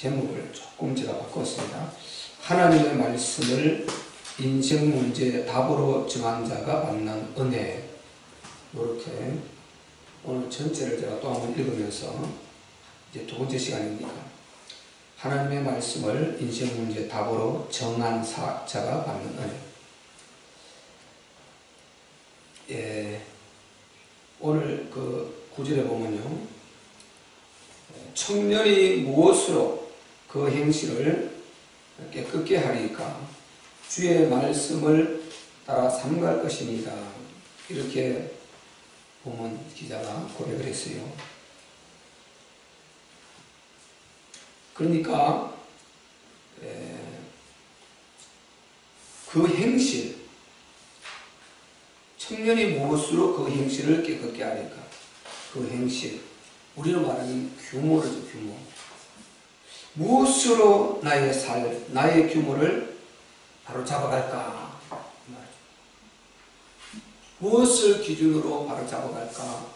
제목을 조금 제가 바꿨습니다. 하나님의 말씀을 인생 문제의 답으로 정한 자가 만난 은혜. 이렇게 오늘 전체를 제가 또 한번 읽으면서 이제 두 번째 시간이니까 하나님의 말씀을 인생 문제의 답으로 정한 자가 받는 은혜. 오늘 그 구절에 보면요, 청년이 무엇으로 그 행실을 깨끗게 하리까? 주의 말씀을 따라 삼갈 것이니라. 이렇게 보면 기자가 고백을 했어요. 그러니까 그 행실, 청년이 무엇으로 그 행실을 깨끗게 하리까? 그 행실, 우리로 말하는 규모로죠, 규모. 무엇으로 나의 규모를 바로 잡아갈까? 무엇을 기준으로 바로 잡아갈까?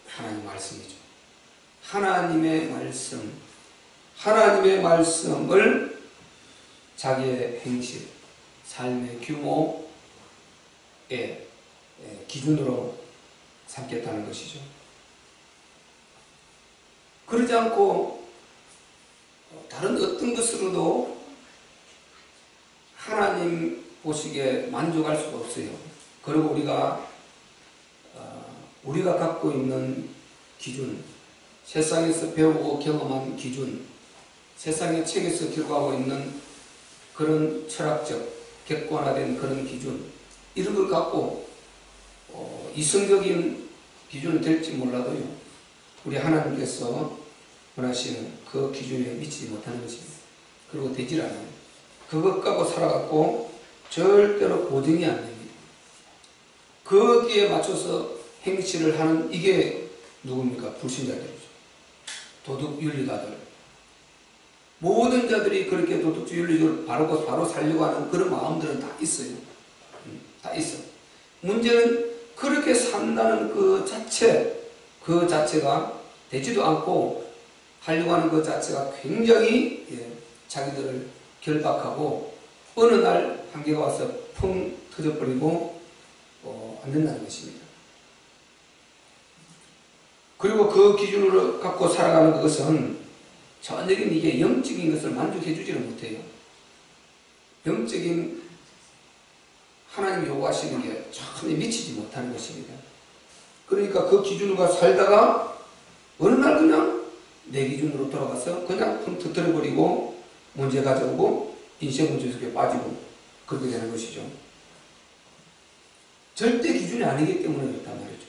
하나님의 말씀이죠. 하나님의 말씀을 자기의 행실, 삶의 규모의 기준으로 삼겠다는 것이죠. 그러지 않고 다른 어떤 것으로도 하나님 보시기에 만족할 수가 없어요. 그리고 우리가 갖고 있는 기준, 세상에서 배우고 경험한 기준, 세상의 책에서 기록하고 있는 그런 철학적, 객관화된 그런 기준, 이런 걸 갖고 이성적인 기준이 될지 몰라도요, 우리 하나님께서 원하시는 그 기준에 미치지 못하는 것입니다. 그리고 되질 않아요. 그것 갖고 살아갖고 절대로 고정이 안 됩니다. 거기에 맞춰서 행실을 하는 이게 누굽니까? 불신자들이죠. 도덕윤리가들. 모든 자들이 그렇게 도덕윤리적으로 바로 살려고 하는 그런 마음들은 다 있어요. 다 있어. 문제는 그렇게 산다는 그 자체가 되지도 않고 하려고 하는 그 자체가 굉장히 자기들을 결박하고 어느 날 한계가 와서 펑 터져버리고 안 된다는 것입니다. 그리고 그 기준으로 갖고 살아가는 것은 전적인 이게 영적인 것을 만족해 주지를 못해요. 영적인 하나님이 요구하시는 게 전혀 미치지 못하는 것입니다. 그러니까 그 기준으로 살다가 어느 날 그냥 내 기준으로 돌아가서 그냥 펑 터뜨려버리고 문제 가져오고 인생 문제 속에 빠지고 그렇게 되는 것이죠. 절대 기준이 아니기 때문에 그렇단 말이죠.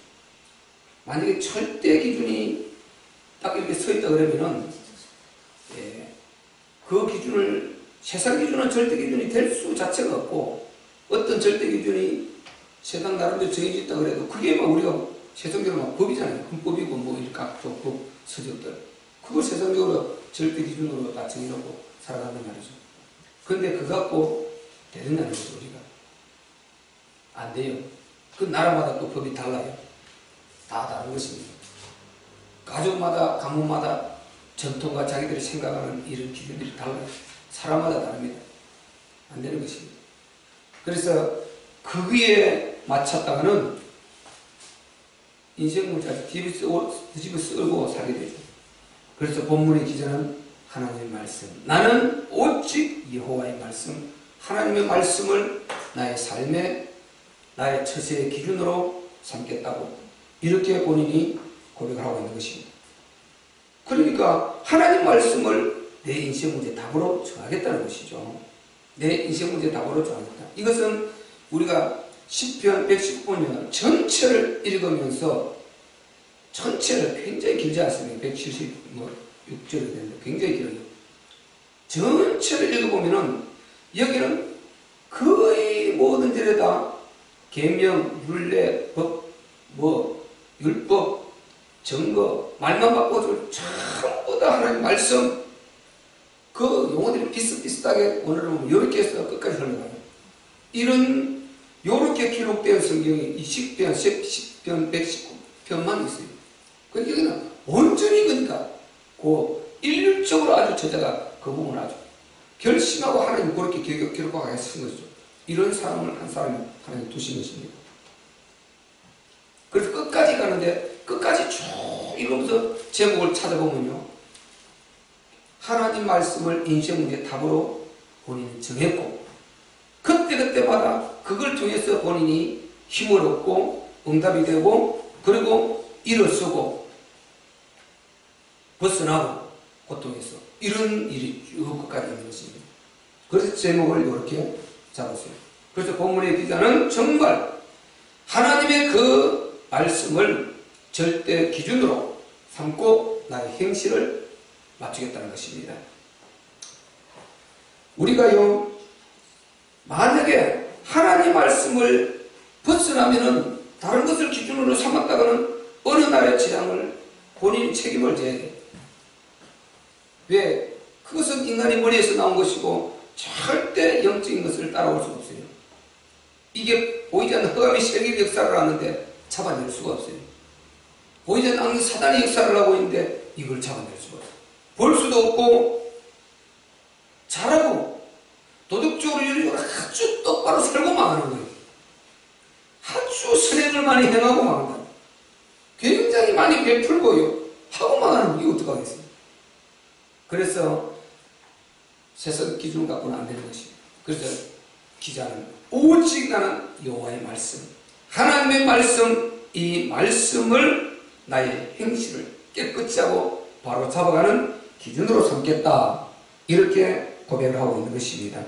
만약에 절대 기준이 딱 이렇게 서 있다 그러면은 그 기준을, 세상 기준은 절대 기준이 될 수 자체가 없고, 어떤 절대 기준이 세상 나름대로 정해져 있다 그래도 그게 막 우리가 세상적으로 막 법이잖아요. 헌법이고 뭐 이렇게 각종 법 서적들, 그걸 세상적으로 절대 기준으로 다 정해놓고 살아간단 말이죠. 그런데 그거 갖고 되느냐는 거죠. 우리가 안 돼요. 그 나라마다 또 법이 달라요. 다 다른 것입니다. 가족마다, 가문마다 전통과 자기들이 생각하는 이런 기준들이 달라요. 사람마다 다릅니다. 안 되는 것입니다. 그래서 거기에 맞췄다가는 인생 문제까지 뒤집어 쓸고 살게 되죠. 그래서 본문의 기자는 하나님의 말씀, 나는 오직 여호와의 말씀, 하나님의 말씀을 나의 삶에, 나의 처세의 기준으로 삼겠다고 이렇게 본인이 고백을 하고 있는 것입니다. 그러니까 하나님 말씀을 내 인생 문제 답으로 정하겠다는 것이죠. 내 인생 문제 답으로 정하겠다. 이것은 우리가 시편 119편 전체를 읽으면서, 전체를 굉장히 길지 않습니까? 176절이 되는데 굉장히 길어요. 전체를 읽어보면은 여기는 거의 모든 절에다 계명, 율례, 법, 율법, 증거, 말만 바꿔도 전부 다 하나님 말씀, 그 용어들이 비슷비슷하게 오늘은 보면 이렇게 해서 끝까지 흘러가요. 요렇게 기록된 성경이 이 시편 119편만 있어요. 그러니까 여기는 온전히 그러니까 그 일률적으로 아주 저자가 그 부분을 아주 결심하고 하나님 그렇게 기록하게 하신 것이죠. 이런 사람을 한 사람이 하나님 두신 것입니다. 그래서 끝까지 가는데 끝까지 쭉 읽으면서 제목을 찾아보면요, 하나님 말씀을 인생 문제 답으로 본인이 정했고 그때그때마다 그걸 통해서 본인이 힘을 얻고 응답이 되고 그리고 일어서고 벗어나고 고통에서 이런 일이 쭉 끝까지 있는 것입니다. 그래서 제목을 이렇게 잡았어요. 그래서 본문의 기자는 정말 하나님의 그 말씀을 절대 기준으로 삼고 나의 행실을 맞추겠다는 것입니다. 우리가요, 만약에 하나님 말씀을 벗어나면은 다른 것을 기준으로 삼았다가는 어느 날의 재앙을 본인이 책임을 져야 돼요. 왜? 그것은 인간의 머리에서 나온 것이고 절대 영적인 것을 따라올 수가 없어요. 이게 보이지 않는 흑암이 세계의 역사를 하는데 잡아낼 수가 없어요. 보이지 않는 악이 사단의 역사를 하고 있는데 이걸 잡아낼 수가 없어요. 볼 수도 없고 잘하고 도덕적으로 윤리적으로 아주 똑바로 살고 망하는 거예요. 아주 선행을 많이 행하고 망한다. 굉장히 많이 베풀고요 하고 망하는 게 어떡하겠어요. 그래서 세상 기준을 갖고는 안 되는 것입니다. 그래서 기자는 오직 나는 여호와의 말씀, 하나님의 말씀, 이 말씀을 나의 행실을 깨끗이 하고 바로 잡아가는 기준으로 삼겠다, 이렇게 고백을 하고 있는 것입니다.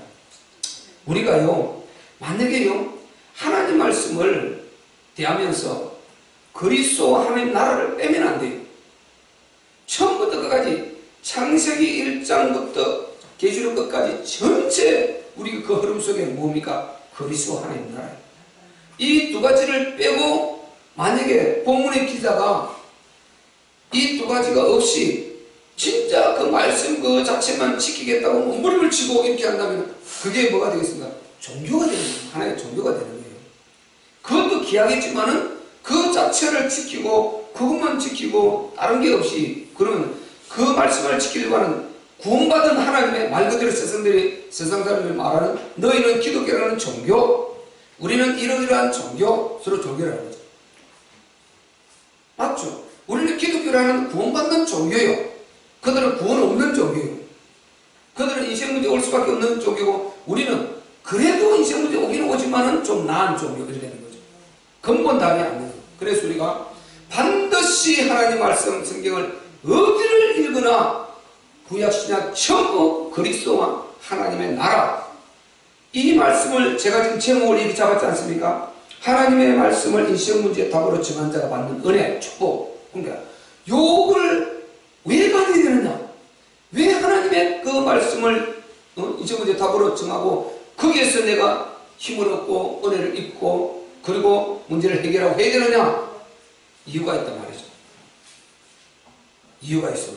우리가요, 만약에요 하나님 말씀을 대하면서 그리스도와 하나님 나라를 빼면 안 돼요. 처음부터 끝까지 창세기 1장부터 계시록 끝까지 전체 우리 그 흐름 속에 뭡니까? 그리스도 하나님 나라예요. 이 두 가지를 빼고 만약에 본문의 기자가 이 두 가지가 없이 진짜 그 말씀 그 자체만 지키겠다고 몸부림을 치고 이렇게 한다면 그게 뭐가 되겠습니까? 종교가 되는 거예요. 하나의 종교가 되는 거예요. 그것도 귀하겠지만은 그 자체를 지키고 그것만 지키고 다른 게 없이 그러면 그 말씀을 지키려고 하는 구원받은 하나님의 말 그대로 세상 사람들이 말하는 너희는 기독교라는 종교, 우리는 이러이러한 종교, 서로 종교라는 거죠. 맞죠? 우리는 기독교라는 구원받는 종교예요. 그들은 구원 없는 종교예요. 그들은 인생 문제 올 수밖에 없는 종교고 우리는 그래도 인생 문제 오기는 오지만은 좀 나은 종교, 이렇게 되는 거죠. 근본 답이 안 되는 거예요. 그래서 우리가 반드시 하나님 말씀 성경을 어디를 읽거나 구약신약 전부 그리스도와 하나님의 나라, 이 말씀을 제가 지금 제목을 이렇게 잡았지 않습니까? 하나님의 말씀을 인생 문제의 답으로 정한 자가 받는 은혜, 축복. 그러니까 요걸 왜 받아야 되느냐? 왜 하나님의 그 말씀을 인생 문제의 답으로 정하고 거기에서 내가 힘을 얻고 은혜를 입고 그리고 문제를 해결하고 해야 되느냐? 이유가 있단 말이죠. 이유가 있어요.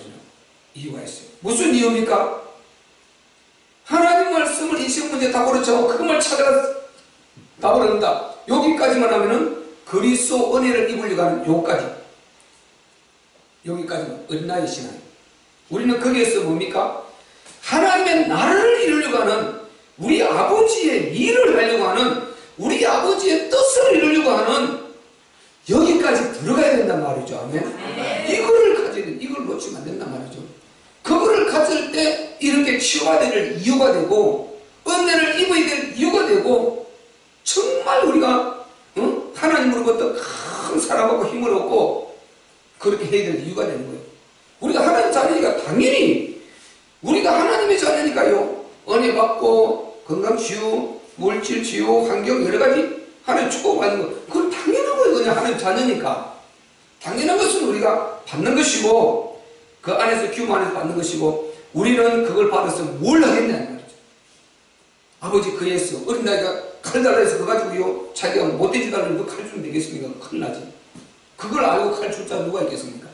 이유가 있어요. 무슨 이유입니까? 하나님 말씀을 인생 문제 답으로 정하고 그것만 찾아가 답을 얻는다. 여기까지만 하면은 그리스도 은혜를 입으려고 하는 여기까지만 은나의 신앙. 우리는 거기에서 뭡니까? 하나님의 나라를 이루려고 하는, 우리 아버지의 일을 하려고 하는, 우리 아버지의 뜻을 이루려고 하는 여기까지 들어가야 된단 말이죠. 아멘. 이거를 가져야 돼. 이걸 놓치면 안 된단 말이죠. 그거를 가질 때 이렇게 치유가 될 이유가 되고 은혜를 입어야 될 이유가 되고 정말 우리가 하나님으로부터 큰 사랑하고 힘을 얻고 그렇게 해야 될 이유가 되는 거예요. 우리가 하나님 자녀니까 당연히 우리가 하나님의 자녀니까요, 은혜 받고 건강 치유, 물질 치유, 환경 여러 가지 하나님 축복받는 거, 그건 당연한 거예요. 그냥 하나님 자녀니까 당연한 것은 우리가 받는 것이고 그 안에서 기움 안에서 받는 것이고 우리는 그걸 받아서 뭘 하겠냐는 말이죠. 아버지 그에서 어린 나이가 칼 달라 해서 그거 가지고요 자기가 못돼지 달라는 그 칼 주면 되겠습니까? 큰일 나지. 그걸 알고 칼 줄 자 누가 있겠습니까?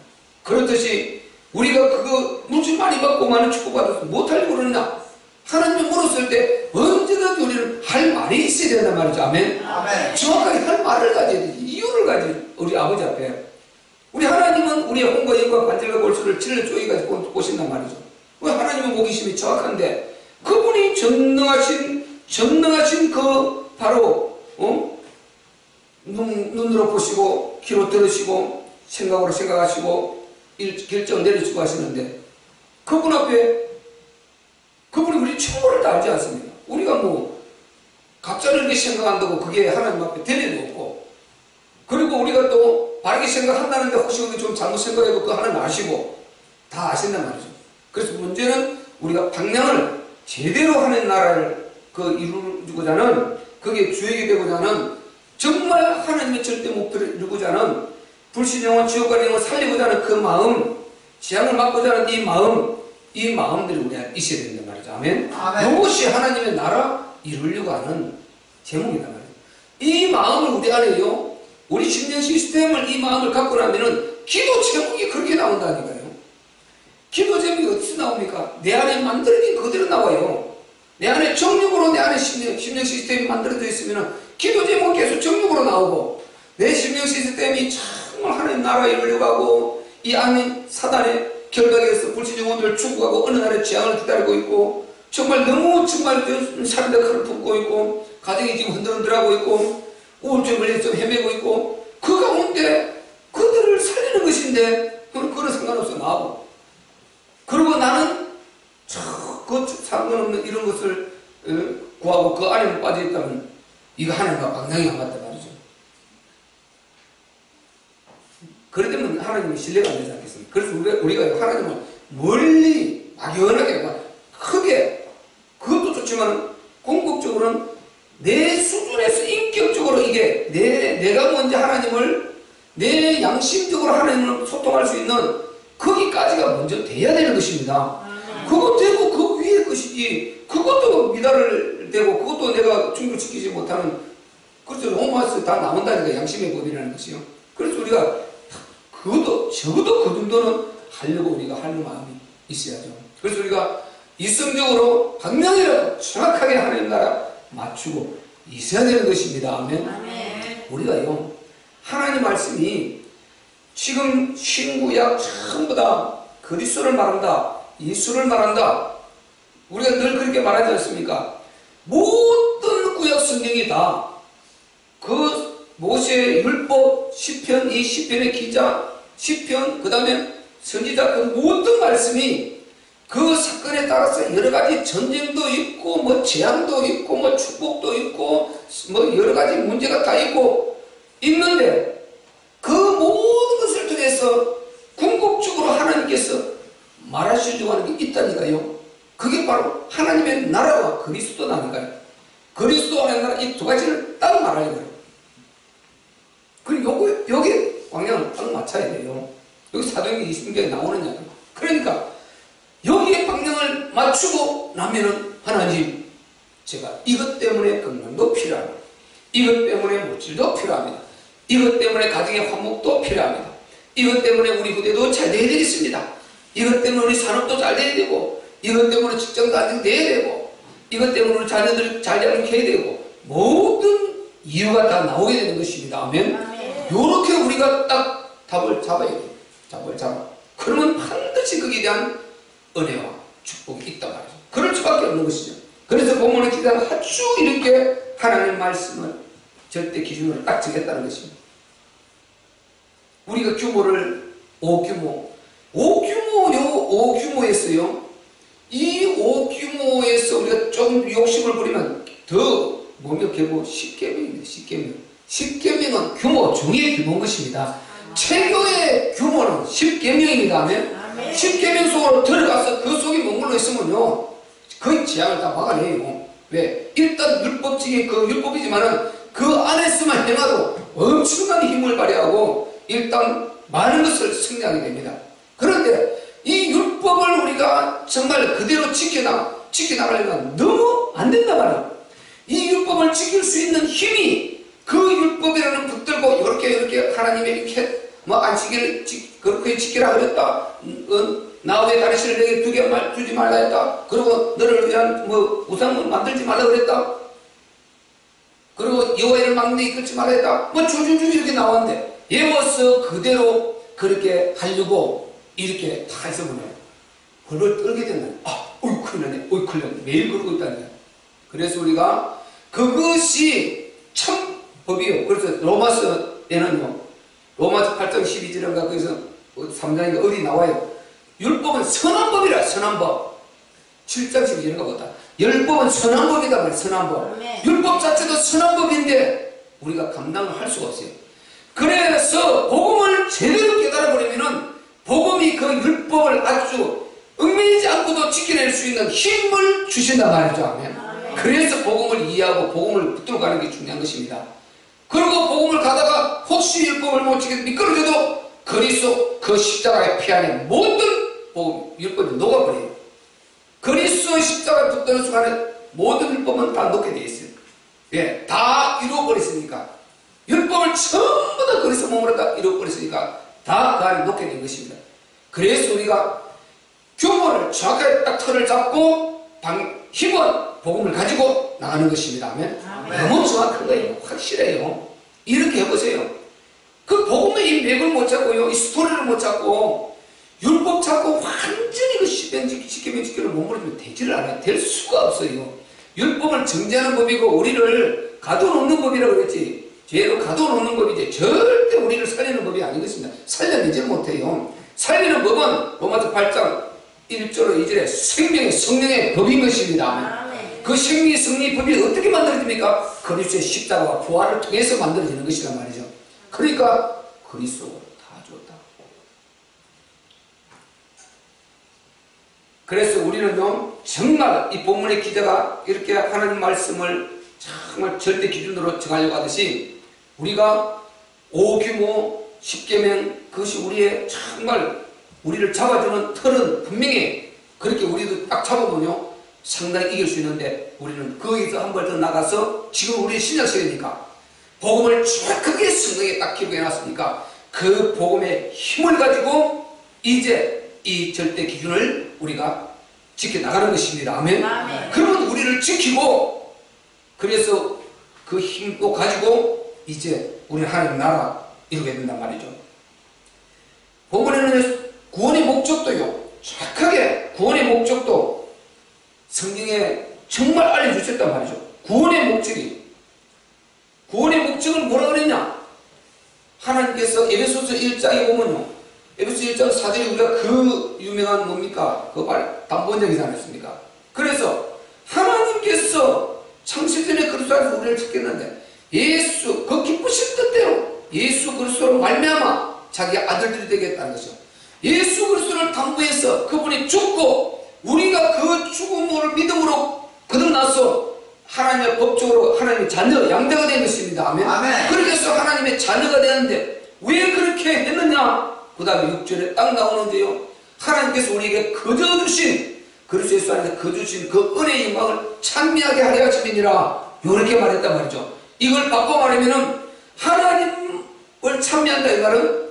그렇듯이 우리가 그거 물질 많이 받고 많은 축복받아서 못하려고 그러느냐? 하나님이 물었을 때 언제든지 우리는 할 말이 있어야 된단 말이죠. 아멘. 아멘. 정확하게 할 말을 가져야 되지. 이유를 가지고 우리 아버지 앞에 우리 하나님은 우리의 혼과 영과 관절과 골수를 찔러 쪼개까지 보신단 말이죠. 왜 하나님은 호기심이 정확한데 그분이 전능하신 그 바로 눈으로 보시고 귀로 들으시고 생각으로 생각하시고 결정 내리시고 하시는데 그분 앞에 그분이 우리 충분을 다 알지 않습니까? 우리가 뭐 갑자기 이렇게 생각한다고 그게 하나님 앞에 될 일도 없고 그리고 우리가 또 바르게 생각한다는데 혹시 우리 좀 잘못 생각해도 그 하나님 아시고 다 아신단 말이죠. 그래서 문제는 우리가 방향을 제대로 하는 나라를 이루고자 하는 그게 주역이 되고자 하는 정말 하나님의 절대 목표를 이루고자 하는 불신 영혼 지옥과 영혼 살리고자 하는 그 마음 재앙을 막고자 하는 이 마음들이 우리 안에 있어야 된단 말이죠. 아멘. 이것이 하나님의 나라 이루려고 하는 제목이단 말이에요. 이 마음을 우리 안에요. 우리 심령 시스템을 이 마음을 갖고 나면은 기도 제목이 그렇게 나온다니까요. 기도 제목이 어디서 나옵니까? 내 안에 만들어진 그대로 나와요. 내 안에 정육으로 내 안에 심령 시스템이 만들어져 있으면 기도 제목은 계속 정육으로 나오고 내 심령 시스템이 정말 하나님 나라 이루려고 하고 이 안에 사단의 결박에서 불신 영혼들을 추구하고 어느 날에 재앙을 기다리고 있고 정말 너무 정말 살인의 칼을 품고 있고 가정이 지금 흔들흔들하고 있고 우울증을 좀 헤매고 있고 그 가운데 그들을 살리는 것인데 그건 상관없어 나하고 그리고 나는 그 상관없는 이런 것을 구하고 그 안에만 빠져있다면 이거 하나님과 방향이 안 맞단 말이죠. 그러면 하나님이 신뢰가 안 되지 않겠습니까? 그래서 우리가 하나님을 멀리 막연하게 크게 그것도 좋지만 궁극적으로는 내 수준에서 인격적으로 이게 내가 먼저 하나님을 내 양심적으로 하나님을 소통할 수 있는 거기까지가 먼저 돼야 되는 것입니다. 그것 되고 그 위에 것이지 그것도 미달을 되고 그것도 내가 충족시키지 못하는 그렇죠. 로마서 다 나온다니까 양심의 법이라는 것이요. 그래서 우리가 적어도 그 정도는 하려고 우리가 하는 마음이 있어야죠. 그래서 우리가 이성적으로 방향이라도 정확하게 하나님 나라 맞추고 있어야 되는 것입니다. 아멘. 아멘. 우리가요 하나님 말씀이 지금 신구약 전부 다 그리스도를 말한다, 예수를 말한다. 우리가 늘 그렇게 말하지 않습니까? 모든 구약 성경이 다 그 모세의 율법, 시편, 이 시편의 기자, 시편, 그 다음에 선지자 그 모든 말씀이 그 사건에 따라서 여러 가지 전쟁도 있고 뭐 재앙도 있고 뭐 축복도 있고 뭐 여러 가지 문제가 다 있고 있는데 그 모든 것을 통해서 궁극적으로 하나님께서 말하시려고 하는 게 있다니까요. 그게 바로 하나님의 나라와 그리스도 아닌가요? 그리스도 하나님의 나라 이 두 가지를 딱 말하려고 해요. 그리고 여기 방향을 딱 맞춰야 돼요. 여기 사도행전 20장에 나오는 이야기. 그러니까 여기에 방향을 맞추고 나면은 하나님 제가 이것 때문에 건강도 필요합니다. 이것 때문에 물질도 필요합니다. 이것 때문에 가정의 화목도 필요합니다. 이것 때문에 우리 부대도 잘 돼야 되겠습니다. 이것 때문에 우리 산업도 잘 돼야 되고 이것 때문에 직장도 안정돼야 되고 이것 때문에 우리 자녀들 잘 자라게 해야 되고 모든 이유가 다 나오게 되는 것입니다. 아멘. 요렇게 우리가 딱 답을 잡아야 돼요. 답을 잡아. 그러면 반드시 거기에 대한 은혜와 축복이 있단 말이죠. 그럴 수밖에 없는 것이죠. 그래서 본문의 기자는 아주 이렇게 하나님의 말씀을 절대 기준으로 딱 정했다는 것입니다. 우리가 규모를 오규모에서요. 이 오규모에서 우리가 좀 욕심을 부리면 더 몸역해고 10계명입니다. 10계명. 10계명은 규모 중에 규모인 것입니다. 체교의 규모는 10계명입니다. 아멘. 10계명 속으로 들어가서 그 속에 머물러 있으면요. 거의 재앙을 다 막아내요. 왜? 일단 율법적인 그 율법이지만은 그 안에서만 행하도 엄청난 힘을 발휘하고 일단 많은 것을 승리하게 됩니다. 그런데 이 율법을 우리가 정말 그대로 지켜나가려면 너무 안 된단 말이에요. 이 율법을 지킬 수 있는 힘이 그 율법이라는 붙들고 이렇게 하나님의 이렇게 뭐 안식일을 그렇게 지키라 그랬다. 나 외에 다른 신을 내게 두지 말라 했다. 그리고 너를 위한 뭐 우상을 만들지 말라 그랬다. 그리고 여호와를 막내 이끌지 말라 했다. 뭐 줄줄줄 이렇게 나왔는데 예워서 그대로 그렇게 하려고 이렇게 다 해서 보내요. 벌벌 떨게 된다. 어이 큰일 났네. 어이 큰일 났네. 매일 그러고 있다는 거예요. 그래서 우리가 그것이 참 법이에요. 그래서 로마서에는요. 로마서 8장 12절인가 거기서 3장인가 어디 나와요. 율법은 선한 법이라. 선한 법. 7장 12절인가 보다. 율법은 선한 법이다 말이야. 선한 법. 율법 자체도 선한 법인데 우리가 감당을 할 수가 없어요. 그래서 복음을 제대로 깨달아버리면은 복음이 그 율법을 아주 얽매이지 않고도 지켜낼 수 있는 힘을 주신단 말이죠. 아멘. 그래서 복음을 이해하고 복음을 붙들어 가는 게 중요한 것입니다. 그리고 복음을 가다가 혹시 율법을 못 지켜서 미끄러져도 그리스도 그 십자가의 피 안에 모든 복음, 율법이 녹아버려요. 그리스도의 십자가에 붙드는 순간에 모든 율법은 다 녹게 되어 있어요. 예, 다 이루어버렸으니까. 율법을 전부 다 그리스도 몸으로 다 이루어버렸으니까 다 그 안에 녹게 된 것입니다. 그래서 우리가 규모를 정확하게 딱 틀을 잡고 힘은 복음을 가지고 나가는 것입니다. 아멘. 너무 정확한 거예요. 확실해요. 이렇게 해보세요. 그 복음의 이 맥을 못 잡고요. 이 스토리를 못 잡고 율법 잡고 완전히 그 십명 지키를 몸부림을 되지를 않아요. 될 수가 없어요. 율법을 정죄하는 법이고 우리를 가둬놓는 법이라고 그랬지. 죄로 가둬놓는 법이지 절대 우리를 살리는 법이 아닌 것입니다. 살려내지 못해요. 살리는 법은 로마서 8장 1절로 2절에 생명의 성령의 법인 것입니다. 그 생명의 성령의 법이 어떻게 만들어집니까? 그리스도의 십자가와 부활을 통해서 만들어지는 것이란 말이죠. 그러니까 그리스도가 다 줬다. 그래서 우리는요 정말 이 본문의 기자가 이렇게 하나님 말씀을 정말 절대 기준으로 정하려고 하듯이 우리가 5규모 10계명 그것이 우리의 정말 우리를 잡아주는 틀은 분명히 그렇게 우리도 딱 잡아보면요 상당히 이길 수 있는데 우리는 거기서 한 발 더 나가서 지금 우리 신약시대니까 복음을 정확하게 성경에 딱 기록해놨으니까 그 복음의 힘을 가지고 이제 이 절대 기준을 우리가 지켜나가는 것입니다. 아멘. 그러면 우리를 지키고 그래서 그 힘도 가지고 이제 우리 하나님 나라 이루게 된단 말이죠. 본문에는 구원의 목적도요 정확하게 구원의 목적도 성경에 정말 알려주셨단 말이죠. 구원의 목적은 뭐라 그랬냐? 하나님께서 에베소서 1장에 보면요. 에베소서 1장 4절에 우리가 그 유명한 뭡니까? 그 말 담보적이지 않았습니까? 그래서 하나님께서 창세전에 그리스도 안에서 우리를 찾겠는데 예수 그 기쁘신 뜻대로 예수 그리스도로 말미암아 자기 아들들이 되겠다는 것이죠. 예수 그리스도를 담보해서 그분이 죽고 우리가 그 죽음을 믿음으로 거듭나서 하나님의 법적으로 하나님의 자녀, 양자가 된 것입니다. 아멘. 그래서 하나님의 자녀가 되는데 왜 그렇게 했느냐? 그 다음에 6절에 딱 나오는데요. 하나님께서 우리에게 거저주신 그리스도 예수 안에서 거저주신 그 은혜의 영광을 찬미하게 하려 하심이니라. 이렇게 말했단 말이죠. 이걸 바꿔 말하면은 하나님을 찬미한다 이 말은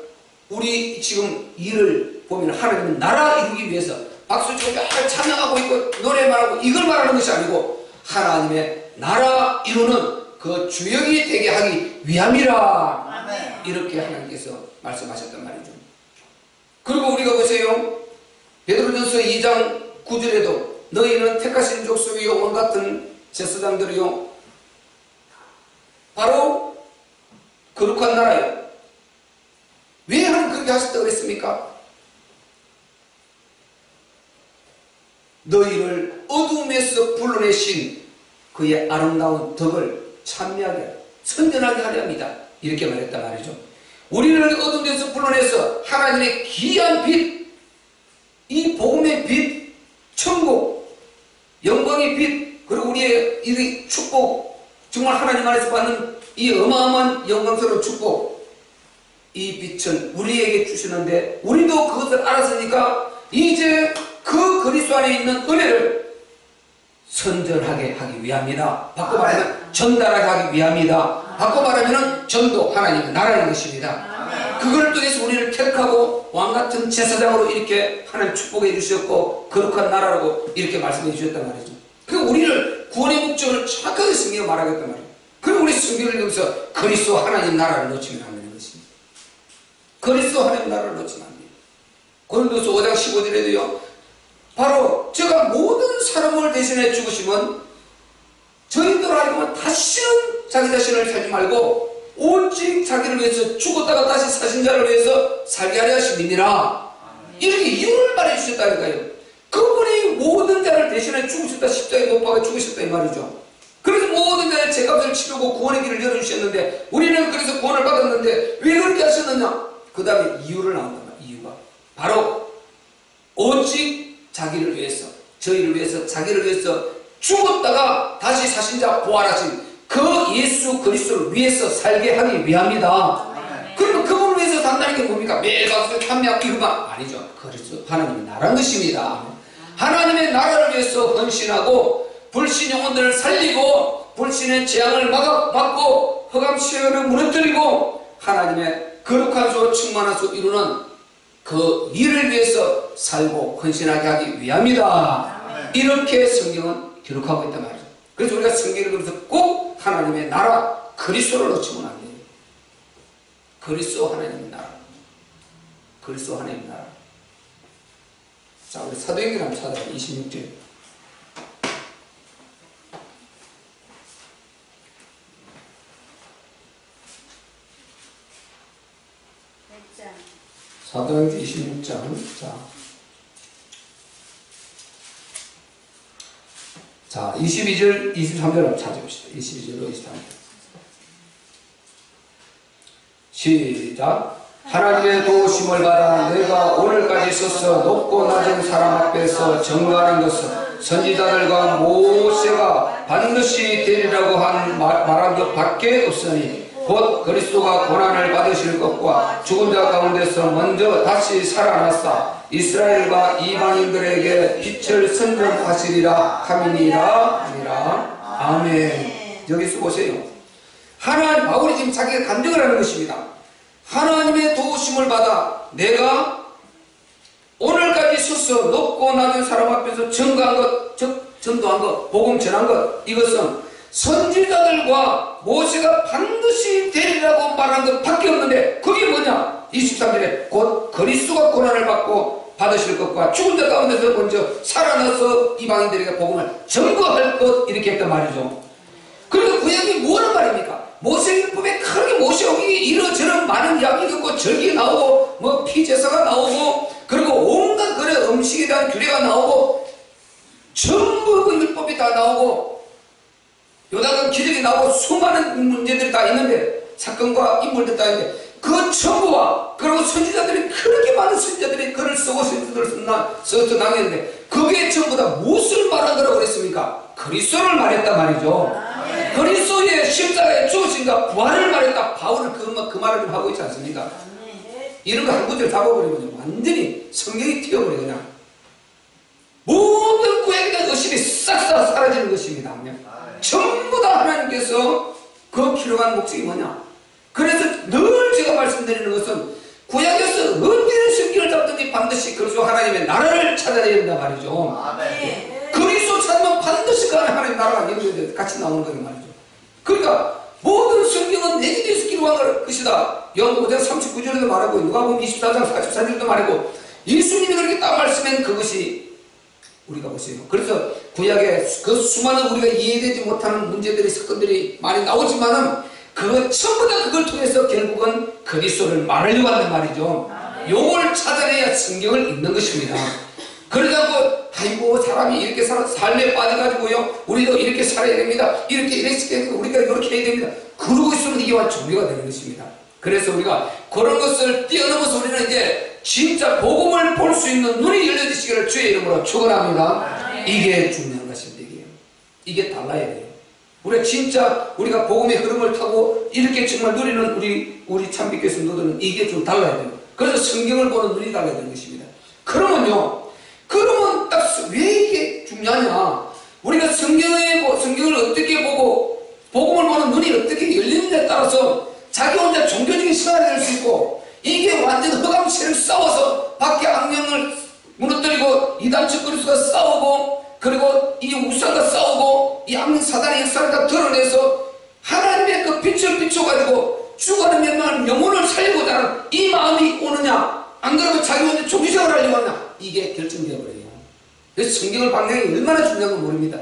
우리 지금 일을 보면 하나님은 나라 이루기 위해서 박수치고 잘 찬양하고 있고 노래만 하고 이걸 말하는 것이 아니고 하나님의 나라 이루는 그 주역이 되게 하기 위함이라. 아멘. 이렇게 하나님께서 말씀하셨단 말이죠. 그리고 우리가 보세요. 베드로전서 2장 9절에도 너희는 택하신 족속이요 온 같은 제사장들이요 바로 거룩한 나라요. 왜 하나님 그렇게 하셨다고 그랬습니까? 너희를 어둠에서 불러내신 그의 아름다운 덕을 찬미하게 선전하게 하려 합니다. 이렇게 말했단 말이죠. 우리를 어둠에서 불러내서 하나님의 귀한 빛, 이 복음의 빛, 천국, 영광의 빛, 그리고 우리의 이 축복, 정말 하나님 안에서 받는 이 어마어마한 영광스러운 축복, 이 빛은 우리에게 주시는데 우리도 그것을 알았으니까 이제 그 그리스도 안에 있는 은혜를 선전하게 하기 위함이다. 바꿔 말하면 전달하게 하기 위함이다. 바꿔 말하면 전도 하나님의 나라인 것입니다. 그걸 통해서 우리를 택하고 왕같은 제사장으로 이렇게 하나님 축복해 주셨고 거룩한 나라라고 이렇게 말씀해 주셨단 말이죠. 그 우리를 구원의 목적을 정확하게 성경에 말하겠단 말이에요. 그럼 우리 성경을 여기서 그리스도 하나님 나라를 놓치면 안 되는 것입니다. 그리스도 하나님 나라를 놓치면 안 돼요. 고린도서 5장 15절에도요. 바로 제가 모든 사람을 대신해 죽으시면 저희들 알고는 다시는 자기 자신을 살지 말고 오직 자기를 위해서 죽었다가 다시 사신 자를 위해서 살게 하려 하심이니라. 이렇게 이유를 말해 주셨다니까요. 그분이 모든 자를 대신해 죽으셨다, 십자가에 못 박아 죽으셨다 이 말이죠. 그래서 모든 자의 죄값을 치르고 구원의 길을 열어주셨는데 우리는 그래서 구원을 받았는데 왜 그렇게 하셨느냐? 그 다음에 이유를 나온단 말이에요. 이유가 바로 오직 자기를 위해서, 저희를 위해서, 자기를 위해서 죽었다가 다시 사신 자 부활하신 그 예수 그리스도를 위해서 살게 하기 위함이다. 그러면 그분을 위해서 산다는 게 뭡니까? 매일 가서 참여하고 이거만 아니죠. 그렇죠. 하나님의 나라는 것입니다. 하나님의 나라를 위해서 헌신하고 불신 영혼들을 살리고 불신의 재앙을 막고 흑암시험을 무너뜨리고 하나님의 거룩한 수 충만한 수 이루는 그 일을 위해서 살고 헌신하게 하기 위함이다. 이렇게 성경은 기록하고 있단 말이죠. 그래서 우리가 성경을 보면서 꼭 하나님의 나라 그리스도를 놓치면 안 돼요. 그리스도 하나님의 나라, 그리스도 하나님의 나라. 자, 우리 사도행전 한번 찾아봐. 26절. 사도행전 26장. 자, 22절, 23절 한번 찾아봅시다. 22절로 23절. 시작. 하나님의 도우심을 받아 내가 오늘까지 서서 높고 낮은 사람 앞에서 증거하는 것은 선지자들과 모세가 반드시 되리라고 말한 것 밖에 없으니 곧 그리스도가 고난을 받으실 것과 죽은 자 가운데서 먼저 다시 살아났사 이스라엘과 이방인들에게 빛을 선전하시리라 함이니라. 아멘. 여기서 보세요. 하나님, 바울이 지금 자기가 간증을 하는 것입니다. 하나님의 도우심을 받아 내가 오늘까지 서서 높고 낮은 사람 앞에서 증거한 것, 즉 전도한 것, 복음 전한 것, 이것은 선지자들과 모세가 반드시 되리라고 말한 것 밖에 없는데 그게 뭐냐? 23절에 곧 그리스도가 고난을 받고 받으실 것과 죽은 자 가운데서 먼저 살아나서 이방인들에게 복음을 증거할 것, 이렇게 했단 말이죠. 그리고 구약이 뭐라는 말입니까? 모세율법에 크게 모세오기 이러저런 많은 이야기가 있고 절기 나오고 뭐 피제사가 나오고 그리고 온갖 그런 음식에 대한 규례가 나오고 전부 그 율법이 다 나오고 요단강 기적이 나오고 수많은 문제들이 다 있는데 사건과 인물들 다 있는데 그 전부와 그리고 선지자들이 그렇게 많은 선지자들이 글을 쓰고 선지자들을 써서 남겼는데 그게 전부 다 무엇을 말한 거라고 그랬습니까? 그리스도를 말했단 말이죠. 그리스도의 십자가에 죽으신가 부활을 말했다. 바울은 그 말을 좀 하고 있지 않습니까? 이런 거 한 구절 잡아버리면 완전히 성경이 튀어버려 그냥 모든 구약에 대한 의심이 싹 다 사라지는 것입니다. 전부 다 하나님께서 그 필요한 목적이 뭐냐? 그래서 늘 제가 말씀드리는 것은 구약에서 언제나 성경을 잡든지 반드시 그리스도 하나님의 나라를 찾아야 된다 말이죠. 그리스도 찾으면 반드시 그 안에 하나님의 나라가 같이 나오는 거란 말이죠. 그러니까 모든 성경은 내게 대해서 기록한 것이다. 요한복음 5장 39절에도 말하고 누가복음 24장 44절에도 말하고 예수님이 그렇게 딱 말씀한 그것이 우리가 보세요. 그래서 구약에 그 수많은 우리가 이해되지 못하는 문제들이 사건들이 많이 나오지만은 그거 전부 다 그걸 통해서 결국은 그리스도를 말하려고 한단 말이죠. 요걸 찾아내야 성경을 읽는 것입니다. 그러지 않고 아이고 사람이 이렇게 삶에 빠져가지고요 우리도 이렇게 살아야 됩니다. 이렇게 우리가 이렇게 해야 됩니다. 그러고 있으면 이게 완전 종교가 되는 것입니다. 그래서 우리가 그런 것을 뛰어넘어서 우리는 이제 진짜 복음을 볼 수 있는 눈이 열려지시기를 주의 이름으로 축원합니다. 이게 중요한 것입니다. 이게 달라야 돼요. 우리가 진짜 우리가 복음의 흐름을 타고 이렇게 정말 누리는 우리 참빛교에서 누리는 이게 좀 달라야 돼요. 그래서 성경을 보는 눈이 달라야 되는 것입니다. 그러면 딱 왜 이게 중요하냐? 우리가 성경을 어떻게 보고 복음을 보는 눈이 어떻게 열리느냐에 따라서 자기 혼자 종교적인 시간이 될 수 있고 이게 완전 흑암시를 싸워서 밖에 악령을 무너뜨리고 이단적 그리스도가 싸우고 그리고 이 우상과 싸우고 이 악령 사단의 역사를 다 드러내서 하나님의 그 빛을 비춰가지고 죽어는 멸망하는 영혼을 살리고자 하는 이 마음이 오느냐, 안 그러면 자기 혼자 종교생활을 하려고 하냐, 이게 결정되어버려요. 그래서 성경을 방향이 얼마나 중요한 건 모릅니다.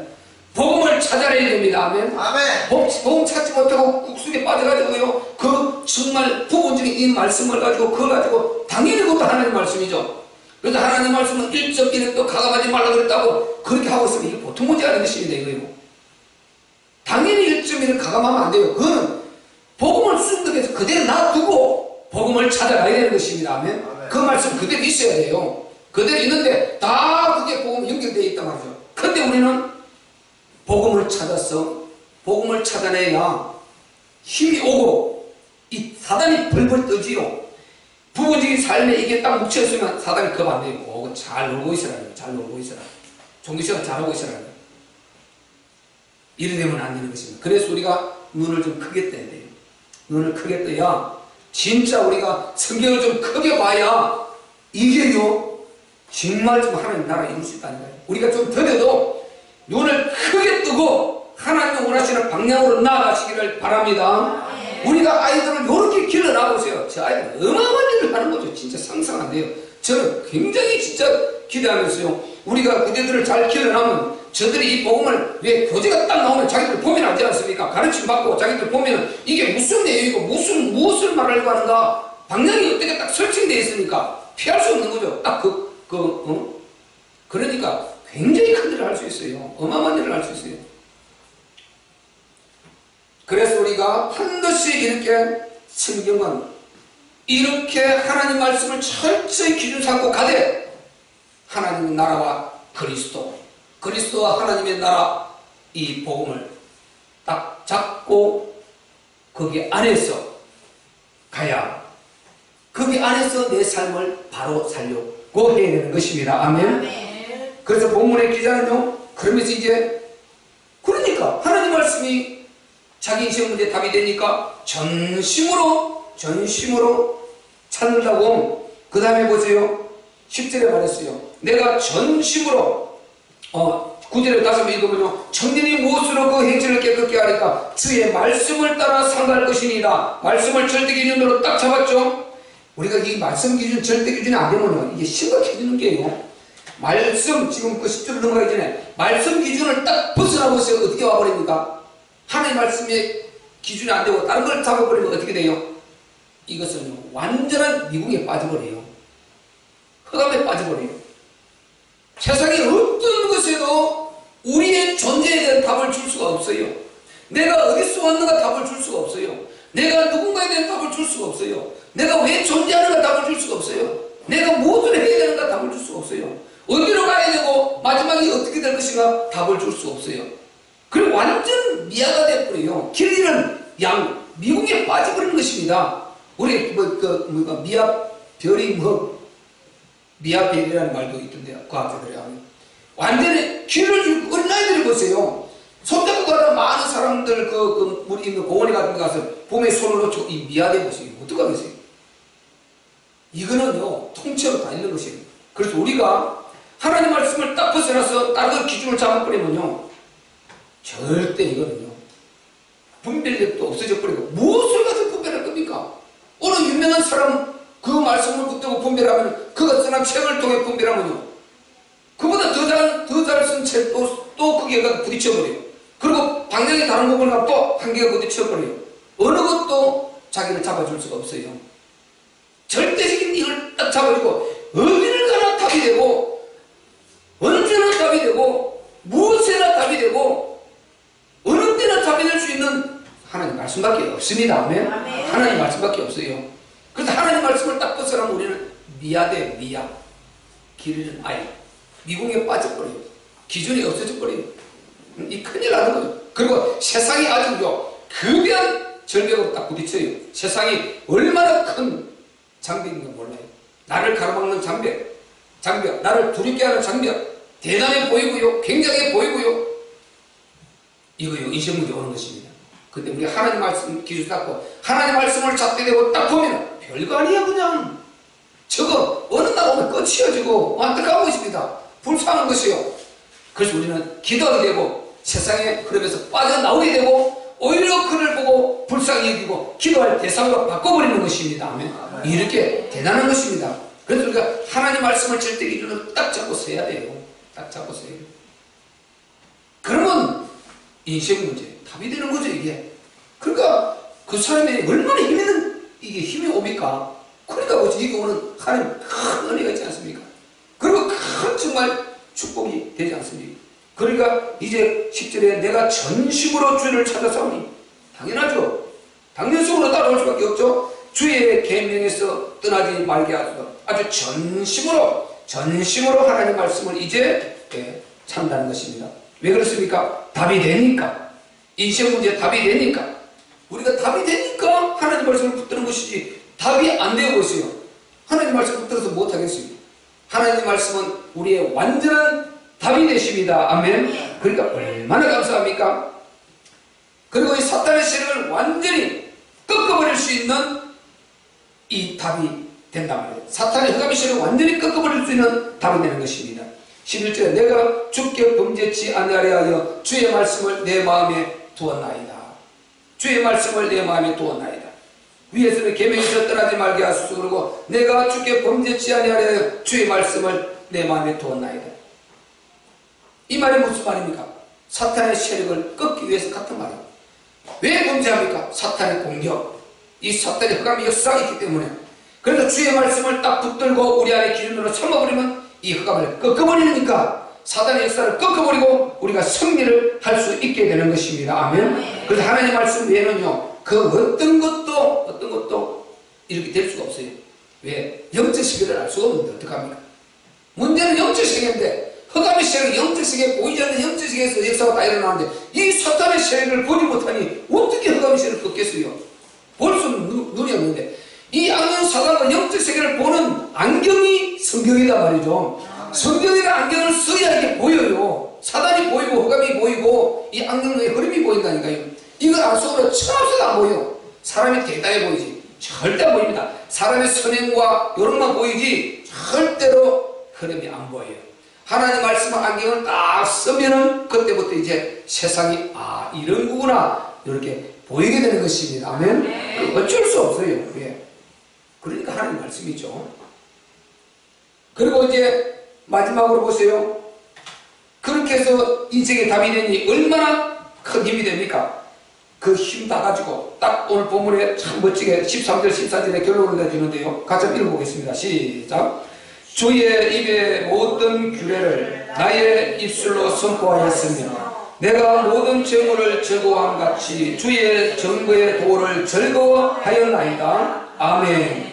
복음을 찾아내야 됩니다. 아멘. 아멘. 복음 찾지 못하고 국수에 빠져가지고요, 그 정말 부분적인 이 말씀을 가지고 그거 가지고 당연히 그것도 하나님 말씀이죠. 그래서 하나님 말씀은 1.1도 가감하지 말라 그랬다고 그렇게 하고 있으면 이게 보통 문제가 아닌 것입니다. 이거요. 당연히 1.1을 가감하면 안 돼요. 그거는 복음을 순덕해서 그대로 놔두고 복음을 찾아가야 되는 것입니다. 아멘. 그 말씀 그대로 있어야 돼요. 그대로 있는데 다 그게 복음 연결되어 있단 말이죠. 근데 우리는 복음을 찾아서 복음을 찾아내야 힘이 오고 이 사단이 벌벌 떠지요. 부분적인 삶에 이게 딱 묻혀있으면 사단이 겁 안 내요. 오, 잘 놀고 있으라는, 잘 놀고 있으라. 종교시간 잘하고 있으라는. 이래 되면 안 되는 것입니다. 그래서 우리가 눈을 좀 크게 떠야 돼요. 눈을 크게 떠야 진짜 우리가 성경을 좀 크게 봐야 이게요 정말 좀 하나님 나라 이룰 수 있다는 거예요. 우리가 좀 더뎌도 눈을 크게 뜨고 하나님이 원하시는 방향으로 나아가시기를 바랍니다. 우리가 아이들을 이렇게 길러나보세요. 저 아이들 어마어마한 일을 하는 거죠. 진짜 상상 안 돼요. 저는 굉장히 진짜 기대하면서요, 우리가 그대들을 잘 길러나면 저들이 이 복음을, 왜 교재가 딱 나오면 자기들 보면 알지 않습니까? 가르침 받고 자기들 보면 이게 무슨 내용이고 무엇을 말하려고 하는가, 방향이 어떻게 딱 설정되어 있으니까 피할 수 없는 거죠. 딱 그러니까 굉장히 큰 일을 할 수 있어요. 어마어마한 일을 할 수 있어요. 그래서 우리가 반드시 이렇게 성경은 이렇게 하나님 말씀을 철저히 기준 삼고 가되 하나님의 나라와 그리스도와 하나님의 나라, 이 복음을 딱 잡고 거기 안에서 가야 거기 안에서 내 삶을 바로 살려고 해야 되는 것입니다. 아멘. 그래서 본문의 기자는요, 그러면서 이제 그러니까 하나님 말씀이 자기 인생 문제 답이 되니까 전심으로 찾는다고. 그 다음에 보세요. 10절에 말했어요. 내가 전심으로 9절에 다시 한번 읽어보죠. 청년이 무엇으로 그 행실을 깨끗게 하리까 주의 말씀을 따라 상할 것이니라. 말씀을 절대 기준으로 딱 잡았죠. 우리가 이 말씀 기준, 절대 기준이 안 되면 이게 심각해지는 게요. 말씀, 지금 그 10절 넘어가기 전에 말씀 기준을 딱 벗어나보세요. 어떻게 와버립니까? 하나님 말씀의 기준이 안 되고 다른 걸 잡아버리면 어떻게 돼요? 이것은 완전한 미궁에 빠져버려요. 흑암에 빠져버려요. 세상에 어떤 것에도 우리의 존재에 대한 답을 줄 수가 없어요. 내가 어디서 왔는가 답을 줄 수가 없어요. 내가 누군가에 대한 답을 줄 수가 없어요. 내가 왜 존재하는가 답을 줄 수가 없어요. 내가 무엇을 해야 되는가 답을 줄 수가 없어요. 어디로 가야 되고 마지막에 어떻게 될 것인가 답을 줄 수 없어요. 그리고 완전 미아가 되어버려요. 길 잃은 양, 미궁에 빠져버리는 것입니다. 우리 미아별이라는 말도 있던데요. 과학자들이 하면 완전히 길을 잃고 어린아이들이 보세요. 손잡고 가다 많은 사람들 우리 있는 공원에 같은 데 가서 봄에 손을 놓치고 이 미아돼 보세요. 어떡하겠어요? 이거는요 통째로 다 있는 것이에요. 그래서 우리가 하나님 말씀을 딱 벗어나서 다른 기준을 잡아버리면요 절대 이거는요 분별력도 없어져 버리고 무엇을 가지고 분별할 겁니까? 어느 유명한 사람 그 말씀을 붙들고 분별하면 그가 써난 책을 통해 분별하면요 그보다 더 잘 쓴 책도 또 그게 가서 부딪혀버려요. 그리고 방향이 다른 부분을 가서 또 한 개가 부딪혀버려요. 어느 것도 자기를 잡아줄 수가 없어요. 절대적인 이걸 딱 잡아주고 어디를 가나 답이 되고 언제나 답이 되고 무엇에나 답이 되고 어느 때나 답이 될 수 있는 하나님 말씀밖에 없습니다. 아멘. 하나님 말씀밖에 없어요. 그래서 하나님 말씀을 딱 벗어나면 우리는 미아돼 미아 길 잃은 아이 미궁에 빠져버려요. 기준이 없어져버려요. 이 큰일 나는 거죠. 그리고 세상이 아주요 거대한 절벽으로 딱 부딪혀요. 세상이 얼마나 큰 장벽인가 몰라요. 나를 가로막는 장벽, 나를 두렵게 하는 장벽, 대단해 보이고요, 굉장해 보이고요. 이거요, 인생 문제 오는 것입니다. 근데 우리 하나님 말씀 기준 잡고 하나님 말씀을 잡게 되고 딱 보면 별거 아니야 그냥. 저거 어느 날 오면 끝이어지고 안타까운 것입니다. 불쌍한 것이요. 그래서 우리는 기도하게 되고 세상의 흐름에서 빠져나오게 되고 오히려 그를 보고 불쌍히 여기고 기도할 대상으로 바꿔버리는 것입니다. 아멘. 이렇게 대단한 것입니다. 그래서 우리가 하나님 말씀을 절대 기준으로 딱 잡고 서야 돼요. 딱 잡고 서야 돼요. 그러면 인생 문제 답이 되는 거죠, 이게. 그러니까 그 사람이 얼마나 이게 힘이 옵니까? 그러니까 뭐지, 이게 오는 하나님 큰 은혜가 있지 않습니까? 그리고 큰 정말 축복이 되지 않습니까? 그러니까 이제 10절에 내가 전심으로 주를 찾아서오니, 당연하죠. 당연성으로 따라올 수밖에 없죠. 주의 계명에서 떠나지 말게 하소서. 아주 전심으로 하나님 말씀을 이제 찾는다는 것입니다. 왜 그렇습니까? 답이 되니까. 인생 문제 답이 되니까. 우리가 답이 되니까 하나님 말씀을 붙드는 것이지, 답이 안 되고 있어요. 하나님 말씀을 붙들어서 못하겠어요. 하나님 말씀은 우리의 완전한 답이 되십니다. 아멘. 그러니까 얼마나 감사합니까? 그리고 이 사탄의 세력을 완전히 꺾어버릴 수 있는 이 답이 된단 말이에요. 사탄의 흑암의 세력을 완전히 꺾어버릴 수 있는 답이 되는 것입니다. 11절에 내가 주께 범죄치 아니하여 주의 말씀을 내 마음에 두었나이다. 주의 말씀을 내 마음에 두었나이다. 위에서는 계명에서 떠나지 말게 하소서. 그러고 내가 주께 범죄치 아니하여 주의 말씀을 내 마음에 두었나이다. 이 말이 무슨 말입니까? 사탄의 세력을 꺾기 위해서 같은 말이에요. 왜 범죄합니까? 사탄의 공격, 이 사탄의 흑암의 역사가 있기 때문에. 그래서 주의 말씀을 딱 붙들고 우리 안에 기준으로 삼아버리면 이 흑암을 꺾어버리니까 사단의 역사를 꺾어버리고 우리가 승리를 할 수 있게 되는 것입니다. 아멘. 그래서 하나님의 말씀 외에는요, 그 어떤 것도 이렇게 될 수가 없어요. 왜? 영적 세계를 알 수가 없는데 어떡합니까? 문제는 영적 세계인데, 흑암의 세력이 영적 세계에 보이지 않는 영적 세계에서 역사가 다 일어나는데, 이 사탄의 세력을 보지 못하니 어떻게 흑암의 세력을 꺾겠어요? 볼 수는 눈이 없는데, 이 안경 사단과 영적 세계를 보는 안경이 성경이다 말이죠. 성경이라 안경을 써야 이게 보여요. 사단이 보이고 흑암이 보이고 이 안경의 흐름이 보인다니까요. 이걸 안 속으로 천없어도 안 보여. 사람이 대단해 보이지 절대 안 보입니다. 사람의 선행과 요런만 보이지 절대로 흐름이 안 보여요. 하나님 말씀의 안경을 딱 쓰면은 그때부터 이제 세상이 이런 거구나 이렇게 보이게 되는 것입니다. 아멘. 어쩔 수 없어요. 예. 그러니까 하나님 말씀이죠. 그리고 이제 마지막으로 보세요. 그렇게 해서 인생의 답이 되니 얼마나 큰 힘이 됩니까? 그 힘 다 가지고 딱 오늘 본문에 참 멋지게 13절 14절에 결론을 내주는데요. 같이 한번 읽어보겠습니다. 시작. 주의 입의 모든 규례를 나의 입술로 선포하였으며 내가 모든 재물을 즐거워함 같이 주의 정거의 도를 즐거워하였나이다. 아멘.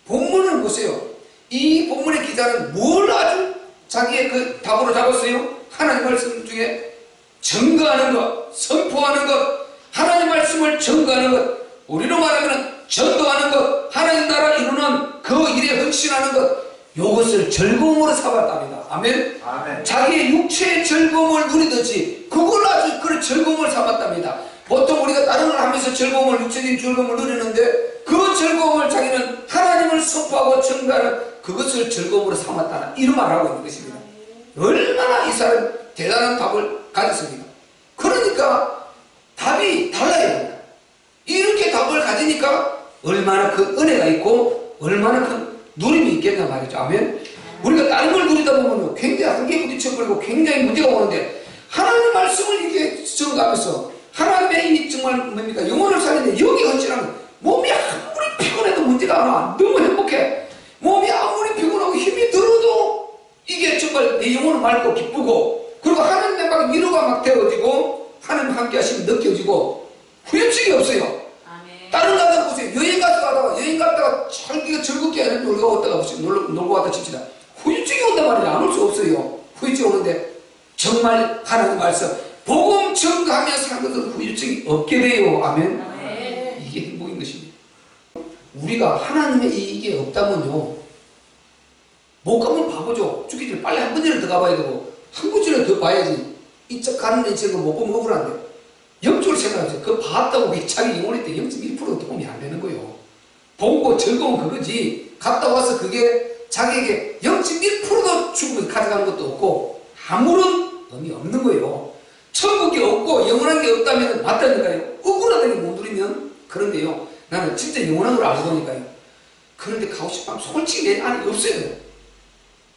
본문을 보세요. 이 본문의 기자는 뭘 아주 자기의 그 답으로 잡았어요? 하나님 말씀 중에 증거하는 것, 선포하는 것, 하나님 말씀을 증거하는 것, 우리로 말하면 전도하는 것, 하나님 나라 이루는 그 일에 헌신하는 것, 이것을 즐거움으로 삼았답니다. 아멘? 아멘. 자기의 육체의 즐거움을 누리듯이 그걸 아주 그런 즐거움을 삼았답니다. 보통 우리가 다른 걸 하면서 즐거움을, 육체적인 즐거움을 누리는데 그 즐거움을 자기는 하나님을 선포하고 증거하는 그것을 즐거움으로 삼았다는 이런 말을 하고 있는 것입니다. 얼마나 이 사람 대단한 답을 가졌습니까? 그러니까 답이 달라요. 이렇게 답을 가지니까 얼마나 그 은혜가 있고 얼마나 큰 누림이 있겠냐 말이죠. 아멘. 우리가 다른 걸 누리다 보면 굉장히 한계 부딪혀버리고 굉장히 문제가 오는데 하나님의 말씀을 이렇게 증거하면서 하나님의 이 정말 뭡니까? 영혼을 살리는데 여기 헌신하면 몸이 아무리 피곤해도 문제가 안 와. 너무 행복해. 몸이 아무리 피곤하고 힘이 들어도 이게 정말 내 영혼을 맑고 기쁘고 그리고 하나님의 막 위로가 막 되어지고 하나님 함께 하시면 느껴지고 후회증이 없어요. 아멘. 다른 가다 보세요. 여행 갔다가 자기가 즐겁게 놀고 왔다가 보세요. 놀고 왔다 칩시다. 후유증이 온단 말이에요. 안 올 수 없어요. 후유증이 오는데 정말 하나님 말씀 복음 증거하면서 한 것은 후유증이 없게 돼요. 아멘. 아멘. 이게 행복인 것입니다. 우리가 하나님의 이게 없다면요 못 가면 바보죠. 죽기 전에 빨리 한 번이라도 더 가봐야 되고 한 번이라도 더 봐야지. 이쪽 가는 데 있는 거 못 보면 억울한데 영적으로 생각하세요. 그거 봤다고 자기 영혼일 때 0.1%도 도움이 안 되는 거예요. 보고 즐거운 그거지 갔다 와서 그게 자기에게 0.1%도 충분히 가져가는 것도 없고 아무런 의미 없는 거예요. 천국이 없고 영원한 게 게 없다면 맞다니까요. 억울하다는 게 못 누리면. 그런데요, 나는 진짜 영원한 걸 알고 보니까요. 그런데 가고 싶으면 솔직히 내 안에 없어요.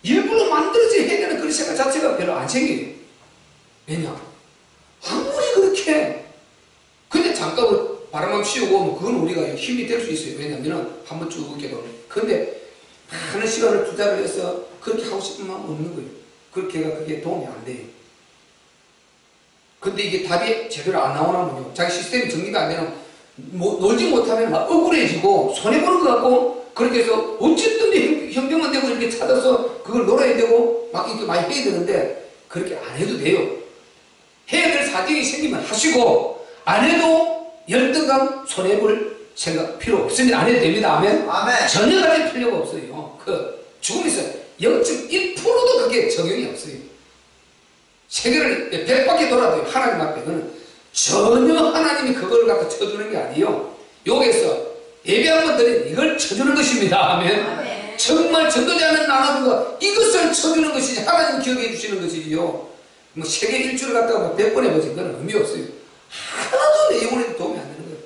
일부러 만들어져 해야 되는 그런 생각 자체가 별로 안 생겨요. 왜냐? 아무리 그렇게 근데 잠깐 바람만 씌우고 뭐 그건 우리가 힘이 될 수 있어요. 왜냐면은 한번 쭉 깨도. 근데 많은 시간을 투자를 해서 그렇게 하고 싶은 마음 없는 거예요. 그게 도움이 안 돼요. 근데 이게 답이 제대로 안 나오나면요, 자기 시스템이 정리가 안 되면 놀지 못하면 막 억울해지고 손해보는 것 같고, 그렇게 해서 어쨌든 형병만 되고 이렇게 찾아서 그걸 놀아야 되고 막 이렇게 많이 해야 되는데, 그렇게 안 해도 돼요. 해야 될 사정이 생기면 하시고, 안 해도 열등감 손해볼 생각 필요 없습니다. 안 해도 됩니다. 아멘. 아멘. 전혀 가질 필요가 없어요. 죽음에서 0.1%도 그게 적용이 없어요. 세계를 100바퀴 돌아도 하나님 앞에는 전혀 하나님이 그걸 갖다 쳐주는 게 아니에요. 여기에서 예배 한번 드린 이걸 쳐주는 것입니다. 아멘. 아멘. 정말 전도자는 나눠준 거 이것을 쳐주는 것이지, 하나님 기억해 주시는 것이지요. 뭐 세계 일주를 갖다가 100번 해보지 그건 의미 없어요. 하나도 내 영혼에도 도움이 안 되는 거예요.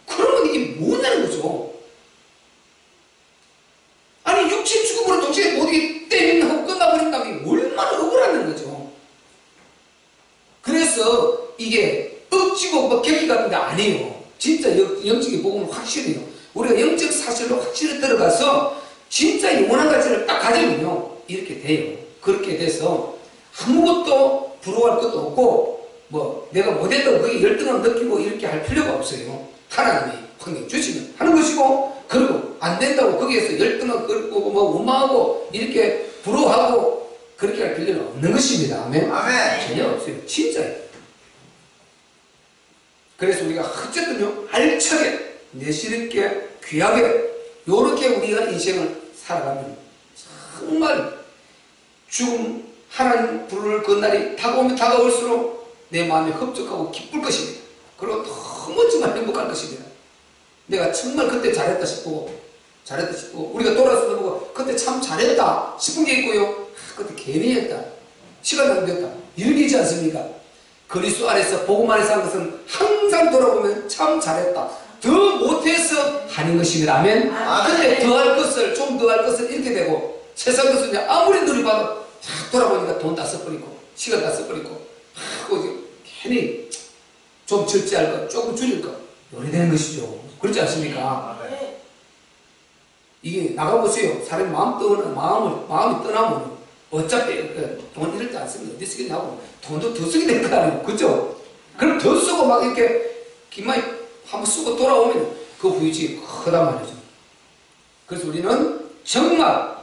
그러면 이게 뭐냐는 거죠. 아니 육체 죽음으로 동시에 모든 게 땜하고 끝나버린다면 얼마나 억울하는 거죠. 그래서 이게 억지고 뭐 객기 같은 게 아니에요. 진짜 영적인 복음은 확실해요. 우리가 영적 사실로 확실히 들어가서 진짜 영원한 가치를 딱 가지면요, 이렇게 돼요. 그렇게 돼서 아무것도 부러워할 것도 없고, 뭐 내가 못했다고 그게 열등감 느끼고 이렇게 할 필요가 없어요. 하나님이 환경 주시면 하는 것이고, 그리고 안 된다고 거기에서 열등감 끌고 뭐 원망하고 이렇게 부러워하고 그렇게 할 필요는 없는 것입니다. 아멘. 아멘. 전혀 없어요. 진짜예요. 그래서 우리가 어쨌든요, 알차게 내실있게 귀하게 요렇게 우리가 인생을 살아가면 정말 죽음 하나님 부를 그 날이 다가오면 다가올수록 내 마음이 흡족하고 기쁠 것입니다. 그리고 너무 정말 행복할 것입니다. 내가 정말 그때 잘했다 싶고 우리가 돌아서서 보고 그때 참 잘했다 싶은 게 있고요, 그때 괜히 했다, 시간 낭비했다 이러지 않습니까? 그리스도 안에서 복음 안에서 한 것은 항상 돌아보면 참 잘했다, 더 못해서 하는 것입니다. 아멘. 근데 더할 것을 좀 더 할 것을 이렇게 되고, 세상 것을 그냥 아무리 누려봐도 돌아보니까 돈 다 써버리고 시간 다 써버리고 괜히 좀 절제할 것, 조금 줄일 것 이래 되는 것이죠. 그렇지 않습니까? 이게 나가보세요. 사람이 마음이 떠나면 어차피 돈 이럴 때 안 쓰면 어디 쓰겠냐고, 돈도 더 쓰게 될 거 아니에요. 그죠? 그럼 더 쓰고 막 이렇게 기만이 한번 쓰고 돌아오면 그 후유증이 크단 말이죠. 그래서 우리는 정말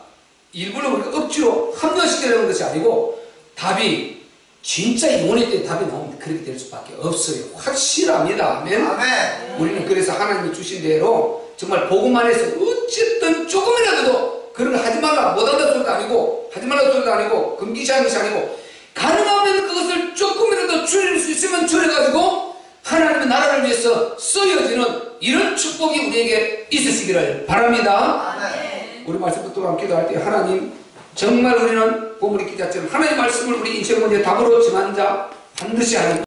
일부러 우리가 억지로 합리화시키려는 것이 아니고, 답이 진짜 영혼의 때 답이 나오면 그렇게 될 수밖에 없어요. 확실합니다. 아멘. 아멘. 우리는 그래서 하나님이 주신 대로 정말 복음 안에서 어쨌든 조금이라도 그런 거 하지 말라, 못한다는 소리도 아니고 하지 말라는 소리도 아니고 금기시하는 것이 아니고, 가능하면 그것을 조금이라도 줄일 수 있으면 줄여가지고 하나님의 나라를 위해서 쓰여지는 이런 축복이 우리에게 있으시기를 바랍니다. 아멘. 우리 말씀 듣고 함께 기도할 때, 하나님 정말 우리는 보물의 기자처럼 하나님의 말씀을 우리 인생 문제에 답으로 정한 자 반드시 하나님